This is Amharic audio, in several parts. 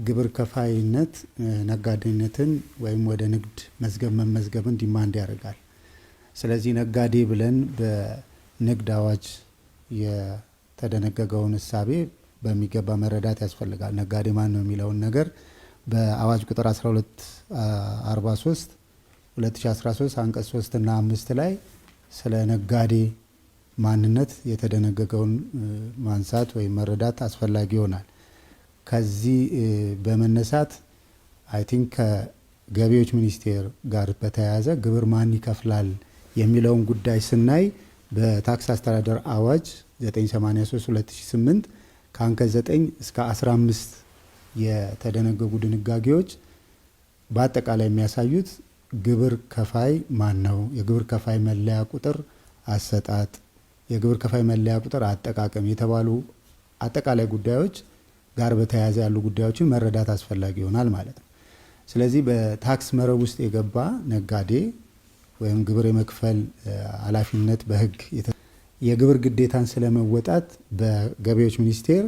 ግብር ከፋይነት ነጋዴነትን ወይም ወደ ንግድ መዝገብ መመዝገብን ዲማንድ ያደርጋል። ስለዚህ ነጋዴ ብለን በንግድ አዋጅ የተደነገገውን እሳቤ በሚገባ መረዳት ያስፈልጋል። ነጋዴ ማን ነው የሚለውን ነገር በአዋጅ ቁጥር 1243 2013 አንቀጽ 3 እና 5 ላይ ስለ ነጋዴ ማንነት የተደነገገውን ማንሳት ወይም መረዳት አስፈላጊ ይሆናል። ከዚህ በመነሳት አይ ቲንክ ከገቢዎች ሚኒስቴር ጋር በተያያዘ ግብር ማን ይከፍላል የሚለውን ጉዳይ ስናይ በታክስ አስተዳደር አዋጅ 983/2008 ከአንቀጽ 9 እስከ 15 የተደነገጉ ድንጋጌዎች በአጠቃላይ የሚያሳዩት ግብር ከፋይ ማን ነው፣ የግብር ከፋይ መለያ ቁጥር አሰጣጥ፣ የግብር ከፋይ መለያ ቁጥር አጠቃቀም የተባሉ አጠቃላይ ጉዳዮች ጋር በተያያዘ ያሉ ጉዳዮችን መረዳት አስፈላጊ ይሆናል ማለት ነው። ስለዚህ በታክስ መረብ ውስጥ የገባ ነጋዴ ወይም ግብር የመክፈል ኃላፊነት በሕግ የግብር ግዴታን ስለመወጣት በገቢዎች ሚኒስቴር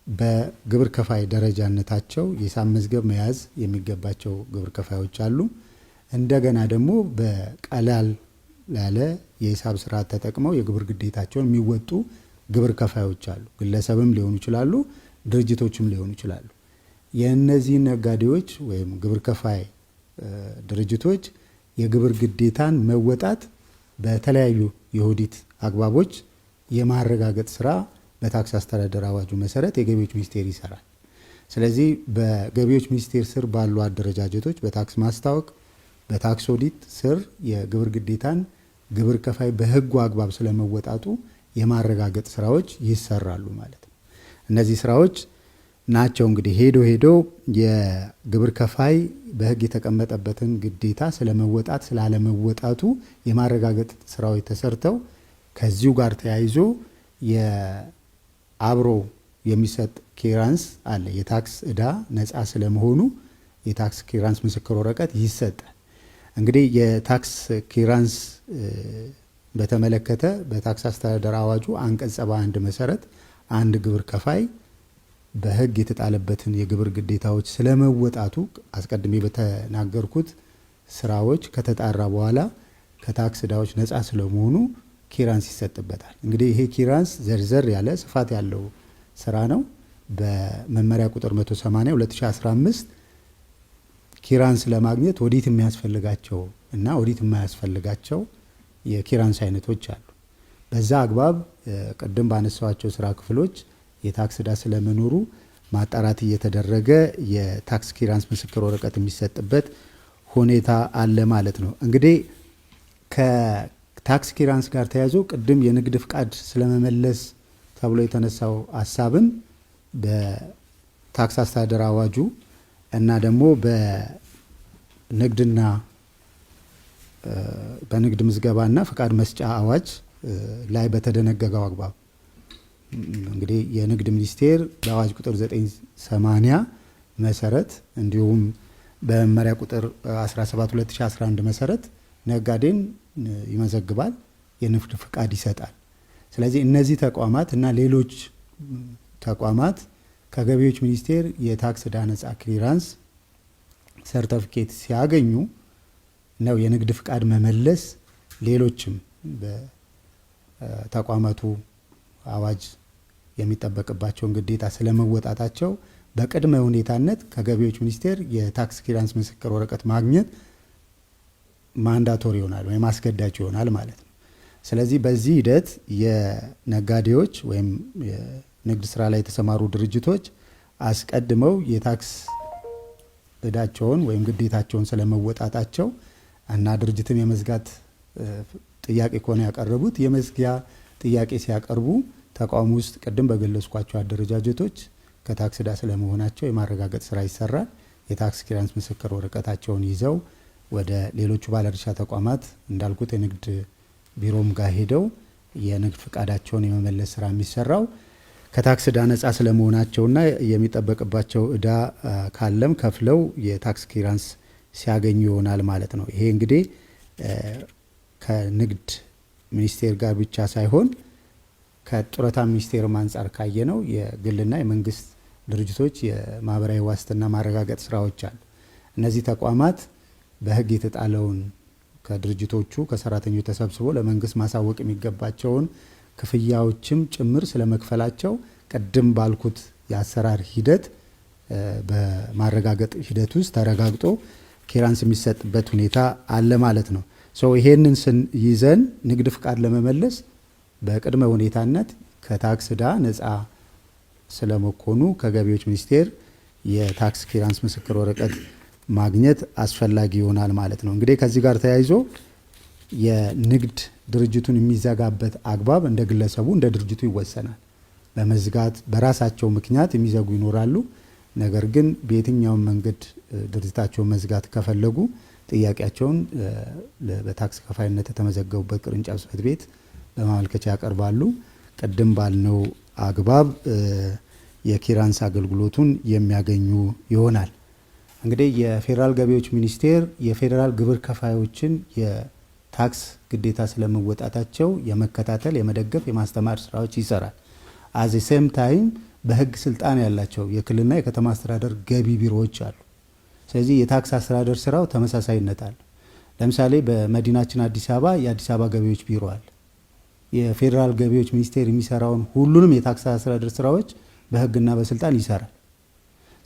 በግብር ከፋይ ደረጃነታቸው የሂሳብ መዝገብ መያዝ የሚገባቸው ግብር ከፋዮች አሉ። እንደገና ደግሞ በቀላል ያለ የሂሳብ ስርዓት ተጠቅመው የግብር ግዴታቸውን የሚወጡ ግብር ከፋዮች አሉ። ግለሰብም ሊሆኑ ይችላሉ፣ ድርጅቶችም ሊሆኑ ይችላሉ። የእነዚህ ነጋዴዎች ወይም ግብር ከፋይ ድርጅቶች የግብር ግዴታን መወጣት በተለያዩ የኦዲት አግባቦች የማረጋገጥ ስራ በታክስ አስተዳደር አዋጁ መሰረት የገቢዎች ሚኒስቴር ይሰራል። ስለዚህ በገቢዎች ሚኒስቴር ስር ባሉ አደረጃጀቶች በታክስ ማስታወቅ፣ በታክስ ኦዲት ስር የግብር ግዴታን ግብር ከፋይ በህጉ አግባብ ስለመወጣቱ የማረጋገጥ ስራዎች ይሰራሉ ማለት ነው። እነዚህ ስራዎች ናቸው እንግዲህ ሄዶ የግብር ከፋይ በህግ የተቀመጠበትን ግዴታ ስለመወጣት ስላለመወጣቱ የማረጋገጥ ስራዎች ተሰርተው ከዚሁ ጋር ተያይዞ አብሮ የሚሰጥ ክሊራንስ አለ። የታክስ ዕዳ ነፃ ስለመሆኑ የታክስ ክሊራንስ ምስክር ወረቀት ይሰጣል። እንግዲህ የታክስ ክሊራንስ በተመለከተ በታክስ አስተዳደር አዋጁ አንቀጽ 71 መሰረት አንድ ግብር ከፋይ በህግ የተጣለበትን የግብር ግዴታዎች ስለመወጣቱ አስቀድሜ በተናገርኩት ስራዎች ከተጣራ በኋላ ከታክስ ዕዳዎች ነፃ ስለመሆኑ ክሊራንስ ይሰጥበታል። እንግዲህ ይሄ ክሊራንስ ዘርዘር ያለ ስፋት ያለው ስራ ነው። በመመሪያ ቁጥር 180 2015 ክሊራንስ ለማግኘት ኦዲት የሚያስፈልጋቸው እና ኦዲት የማያስፈልጋቸው የክሊራንስ አይነቶች አሉ። በዛ አግባብ ቅድም ባነሳዋቸው ስራ ክፍሎች የታክስ ዕዳ ስለመኖሩ ማጣራት እየተደረገ የታክስ ክሊራንስ ምስክር ወረቀት የሚሰጥበት ሁኔታ አለ ማለት ነው። እንግዲህ ከታክስ ክሊራንስ ጋር ተያይዞ ቅድም የንግድ ፍቃድ ስለመመለስ ተብሎ የተነሳው ሀሳብን በታክስ አስተዳደር አዋጁ እና ደግሞ በንግድ ምዝገባና ፍቃድ መስጫ አዋጅ ላይ በተደነገገው አግባብ እንግዲህ የንግድ ሚኒስቴር በአዋጅ ቁጥር 980 መሰረት እንዲሁም በመመሪያ ቁጥር 17 2011 መሰረት ነጋዴን ይመዘግባል፣ የንግድ ፍቃድ ይሰጣል። ስለዚህ እነዚህ ተቋማት እና ሌሎች ተቋማት ከገቢዎች ሚኒስቴር የታክስ ዕዳ ነፃ ክሊራንስ ሰርተፊኬት ሲያገኙ ነው የንግድ ፍቃድ መመለስ ሌሎችም በተቋማቱ አዋጅ የሚጠበቅባቸውን ግዴታ ስለመወጣታቸው በቅድመ ሁኔታነት ከገቢዎች ሚኒስቴር የታክስ ክሊራንስ ምስክር ወረቀት ማግኘት ማንዳቶሪ ይሆናል ወይም አስገዳጅ ይሆናል ማለት ነው። ስለዚህ በዚህ ሂደት የነጋዴዎች ወይም የንግድ ስራ ላይ የተሰማሩ ድርጅቶች አስቀድመው የታክስ ዕዳቸውን ወይም ግዴታቸውን ስለመወጣታቸው እና ድርጅትን የመዝጋት ጥያቄ ከሆነ ያቀረቡት የመዝጊያ ጥያቄ ሲያቀርቡ ተቋሙ ውስጥ ቅድም በገለጽኳቸው አደረጃጀቶች ከታክስ ዕዳ ስለመሆናቸው የማረጋገጥ ስራ ይሰራል። የታክስ ክሊራንስ ምስክር ወረቀታቸውን ይዘው ወደ ሌሎቹ ባለድርሻ ተቋማት እንዳልኩት የንግድ ቢሮም ጋር ሄደው የንግድ ፍቃዳቸውን የመመለስ ስራ የሚሰራው ከታክስ ዕዳ ነፃ ስለመሆናቸውና የሚጠበቅባቸው ዕዳ ካለም ከፍለው የታክስ ክሊራንስ ሲያገኙ ይሆናል ማለት ነው። ይሄ እንግዲህ ከንግድ ሚኒስቴር ጋር ብቻ ሳይሆን ከጡረታ ሚኒስቴር አንጻር ካየነው የግልና የመንግስት ድርጅቶች የማህበራዊ ዋስትና ማረጋገጥ ስራዎች አሉ። እነዚህ ተቋማት በህግ የተጣለውን ከድርጅቶቹ ከሰራተኞች ተሰብስቦ ለመንግስት ማሳወቅ የሚገባቸውን ክፍያዎችም ጭምር ስለመክፈላቸው ቅድም ባልኩት የአሰራር ሂደት በማረጋገጥ ሂደት ውስጥ ተረጋግጦ ክሊራንስ የሚሰጥበት ሁኔታ አለ ማለት ነው። ይሄንን ይዘን ንግድ ፍቃድ ለመመለስ በቅድመ ሁኔታነት ከታክስ ዕዳ ነፃ ስለመኮኑ ከገቢዎች ሚኒስቴር የታክስ ክሊራንስ ምስክር ወረቀት ማግኘት አስፈላጊ ይሆናል ማለት ነው። እንግዲህ ከዚህ ጋር ተያይዞ የንግድ ድርጅቱን የሚዘጋበት አግባብ እንደ ግለሰቡ እንደ ድርጅቱ ይወሰናል። በመዝጋት በራሳቸው ምክንያት የሚዘጉ ይኖራሉ። ነገር ግን በየትኛውም መንገድ ድርጅታቸውን መዝጋት ከፈለጉ ጥያቄያቸውን በታክስ ከፋይነት የተመዘገቡበት ቅርንጫፍ ጽሕፈት ቤት በማመልከቻ ያቀርባሉ። ቅድም ባልነው አግባብ የክሊራንስ አገልግሎቱን የሚያገኙ ይሆናል። እንግዲህ የፌዴራል ገቢዎች ሚኒስቴር የፌዴራል ግብር ከፋዮችን የታክስ ግዴታ ስለመወጣታቸው የመከታተል፣ የመደገፍ፣ የማስተማር ስራዎች ይሰራል። አዚ ሴም ታይም በህግ ስልጣን ያላቸው የክልልና የከተማ አስተዳደር ገቢ ቢሮዎች አሉ። ስለዚህ የታክስ አስተዳደር ስራው ተመሳሳይነት አለ። ለምሳሌ በመዲናችን አዲስ አበባ የአዲስ አበባ ገቢዎች ቢሮ አለ። የፌዴራል ገቢዎች ሚኒስቴር የሚሰራውን ሁሉንም የታክስ አስተዳደር ስራዎች በህግና በስልጣን ይሰራል።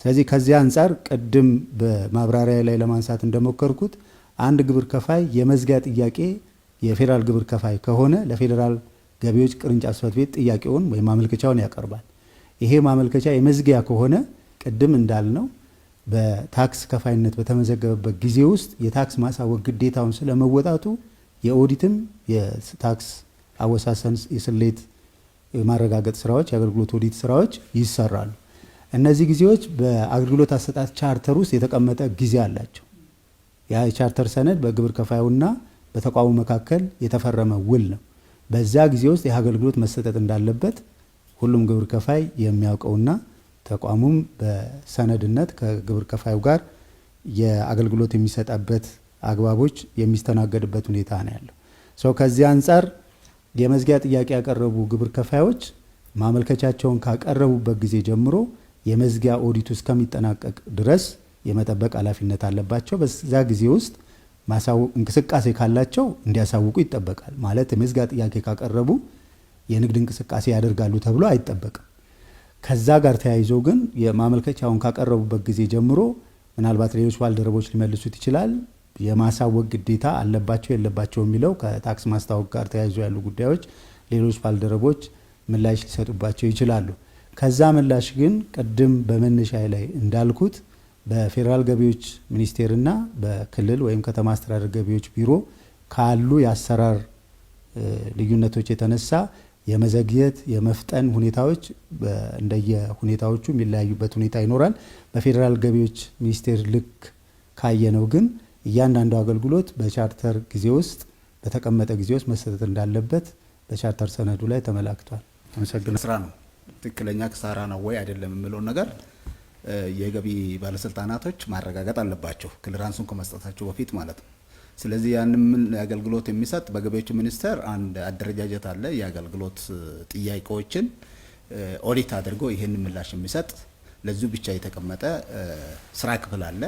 ስለዚህ ከዚህ አንጻር ቅድም በማብራሪያ ላይ ለማንሳት እንደሞከርኩት አንድ ግብር ከፋይ የመዝጊያ ጥያቄ የፌዴራል ግብር ከፋይ ከሆነ ለፌዴራል ገቢዎች ቅርንጫፍ ጽሕፈት ቤት ጥያቄውን ወይም ማመልከቻውን ያቀርባል። ይሄ ማመልከቻ የመዝጊያ ከሆነ ቅድም እንዳልነው በታክስ ከፋይነት በተመዘገበበት ጊዜ ውስጥ የታክስ ማሳወቅ ግዴታውን ስለመወጣቱ የኦዲትም የታክስ አወሳሰን የስሌት የማረጋገጥ ስራዎች የአገልግሎት ኦዲት ስራዎች ይሰራሉ። እነዚህ ጊዜዎች በአገልግሎት አሰጣጥ ቻርተር ውስጥ የተቀመጠ ጊዜ አላቸው። ያ የቻርተር ሰነድ በግብር ከፋዩና በተቋሙ መካከል የተፈረመ ውል ነው። በዛ ጊዜ ውስጥ ይህ አገልግሎት መሰጠት እንዳለበት ሁሉም ግብር ከፋይ የሚያውቀውና ተቋሙም በሰነድነት ከግብር ከፋዩ ጋር የአገልግሎት የሚሰጣበት አግባቦች የሚስተናገድበት ሁኔታ ነው ያለው። ከዚህ አንጻር የመዝጊያ ጥያቄ ያቀረቡ ግብር ከፋዮች ማመልከቻቸውን ካቀረቡበት ጊዜ ጀምሮ የመዝጊያ ኦዲቱ እስከሚጠናቀቅ ድረስ የመጠበቅ ኃላፊነት አለባቸው። በዛ ጊዜ ውስጥ ማሳወቅ እንቅስቃሴ ካላቸው እንዲያሳውቁ ይጠበቃል። ማለት የመዝጊያ ጥያቄ ካቀረቡ የንግድ እንቅስቃሴ ያደርጋሉ ተብሎ አይጠበቅም። ከዛ ጋር ተያይዞ ግን የማመልከቻውን ካቀረቡበት ጊዜ ጀምሮ ምናልባት ሌሎች ባልደረቦች ሊመልሱት ይችላል። የማሳወቅ ግዴታ አለባቸው የለባቸው የሚለው ከታክስ ማስታወቅ ጋር ተያይዞ ያሉ ጉዳዮች ሌሎች ባልደረቦች ምላሽ ሊሰጡባቸው ይችላሉ። ከዛ ምላሽ ግን ቅድም በመነሻ ላይ እንዳልኩት በፌዴራል ገቢዎች ሚኒስቴርና በክልል ወይም ከተማ አስተዳደር ገቢዎች ቢሮ ካሉ የአሰራር ልዩነቶች የተነሳ የመዘግየት የመፍጠን ሁኔታዎች እንደየ ሁኔታዎቹ የሚለያዩበት ሁኔታ ይኖራል። በፌዴራል ገቢዎች ሚኒስቴር ልክ ካየነው ግን እያንዳንዱ አገልግሎት በቻርተር ጊዜ ውስጥ በተቀመጠ ጊዜ ውስጥ መሰጠት እንዳለበት በቻርተር ሰነዱ ላይ ተመላክቷል። አመሰግናለሁ። ስራ ነው ትክክለኛ ክሳራ ነው ወይ አይደለም የሚለውን ነገር የገቢ ባለስልጣናቶች ማረጋገጥ አለባቸው ክሊራንሱን ከመስጠታቸው በፊት ማለት ነው። ስለዚህ ያንን አገልግሎት የሚሰጥ በገቢዎች ሚኒስቴር አንድ አደረጃጀት አለ። የአገልግሎት ጥያቄዎችን ኦዲት አድርጎ ይሄንን ምላሽ የሚሰጥ ለዚሁ ብቻ የተቀመጠ ስራ ክፍል አለ።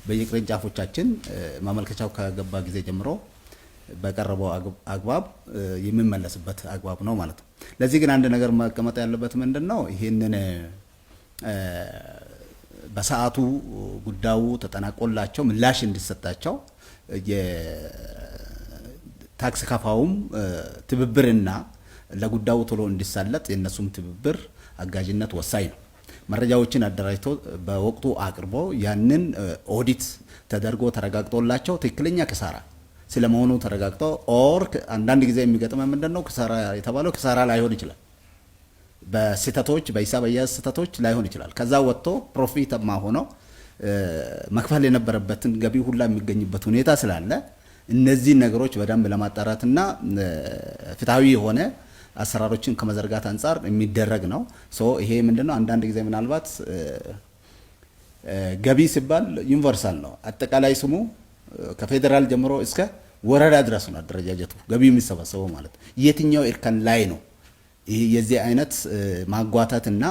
በየቅርንጫፎቻችን ማመልከቻው ከገባ ጊዜ ጀምሮ በቀረበው አግባብ የሚመለስበት አግባብ ነው ማለት ነው። ለዚህ ግን አንድ ነገር መቀመጥ ያለበት ምንድነው? ይሄንን በሰዓቱ ጉዳዩ ተጠናቆላቸው ምላሽ እንዲሰጣቸው የታክስ ከፋውም ትብብርና ለጉዳዩ ቶሎ እንዲሳለጥ የነሱም ትብብር አጋዥነት ወሳኝ ነው። መረጃዎችን አደራጅቶ በወቅቱ አቅርቦ ያንን ኦዲት ተደርጎ ተረጋግጦላቸው ትክክለኛ ክሳራ ስለመሆኑ ተረጋግጦ አንዳንድ ጊዜ የሚገጥመው ምንድነው? ክሳራ የተባለው ክሳራ ላይሆን ይችላል። በስህተቶች በሂሳብ አያያዝ ስህተቶች ላይሆን ይችላል። ከዛ ወጥቶ ፕሮፊትማ ሆኖ መክፈል የነበረበትን ገቢ ሁላ የሚገኝበት ሁኔታ ስላለ እነዚህ ነገሮች በደንብ ለማጣራትና ፍትሃዊ የሆነ አሰራሮችን ከመዘርጋት አንጻር የሚደረግ ነው። ይሄ ምንድነው? አንዳንድ ጊዜ ምናልባት ገቢ ሲባል ዩኒቨርሳል ነው። አጠቃላይ ስሙ ከፌዴራል ጀምሮ እስከ ወረዳ ድረስ ነው አደረጃጀቱ ገቢ የሚሰበሰበው ማለት ነው። የትኛው እርከን ላይ ነው ይሄ የዚህ አይነት ማጓተትና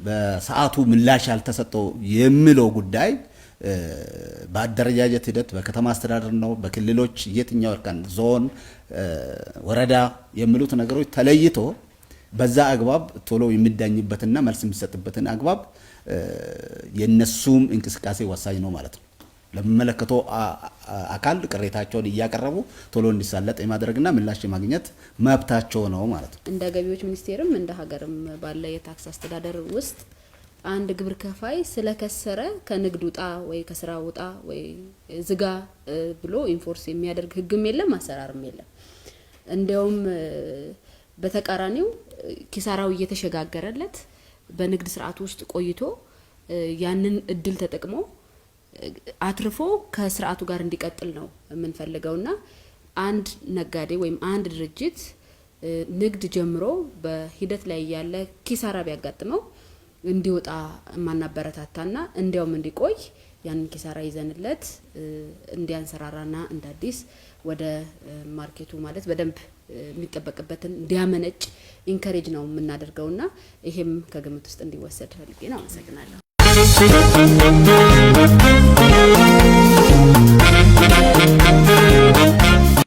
በሰዓቱ ምላሽ ያልተሰጠው የሚለው ጉዳይ በአደረጃጀት ሂደት በከተማ አስተዳደር ነው በክልሎች የትኛው እርከን ዞን፣ ወረዳ የሚሉት ነገሮች ተለይቶ በዛ አግባብ ቶሎ የሚዳኝበትና መልስ የሚሰጥበትን አግባብ የነሱም እንቅስቃሴ ወሳኝ ነው ማለት ነው። ለሚመለከተው አካል ቅሬታቸውን እያቀረቡ ቶሎ እንዲሳለጥ የማድረግና ምላሽ የማግኘት መብታቸው ነው ማለት ነው። እንደ ገቢዎች ሚኒስቴርም እንደ ሀገርም ባለ የታክስ አስተዳደር ውስጥ አንድ ግብር ከፋይ ስለከሰረ ከንግድ ውጣ ወይ ከስራ ውጣ ወይ ዝጋ ብሎ ኢንፎርስ የሚያደርግ ህግም የለም አሰራርም የለም። እንዲያውም በተቃራኒው ኪሳራው እየተሸጋገረለት በንግድ ስርዓት ውስጥ ቆይቶ ያንን እድል ተጠቅሞ አትርፎ ከስርዓቱ ጋር እንዲቀጥል ነው የምንፈልገውና አንድ ነጋዴ ወይም አንድ ድርጅት ንግድ ጀምሮ በሂደት ላይ ያለ ኪሳራ ቢያጋጥመው እንዲወጣ ማናበረታታና እንዲያውም እንዲቆይ ያንን ኪሳራ ይዘንለት እንዲያንሰራራና እንደ አዲስ ወደ ማርኬቱ ማለት በደንብ የሚጠበቅበትን እንዲያመነጭ ኢንከሬጅ ነው የምናደርገውና ይሄም ከግምት ውስጥ እንዲወሰድ ፈልጌ ነው። አመሰግናለሁ።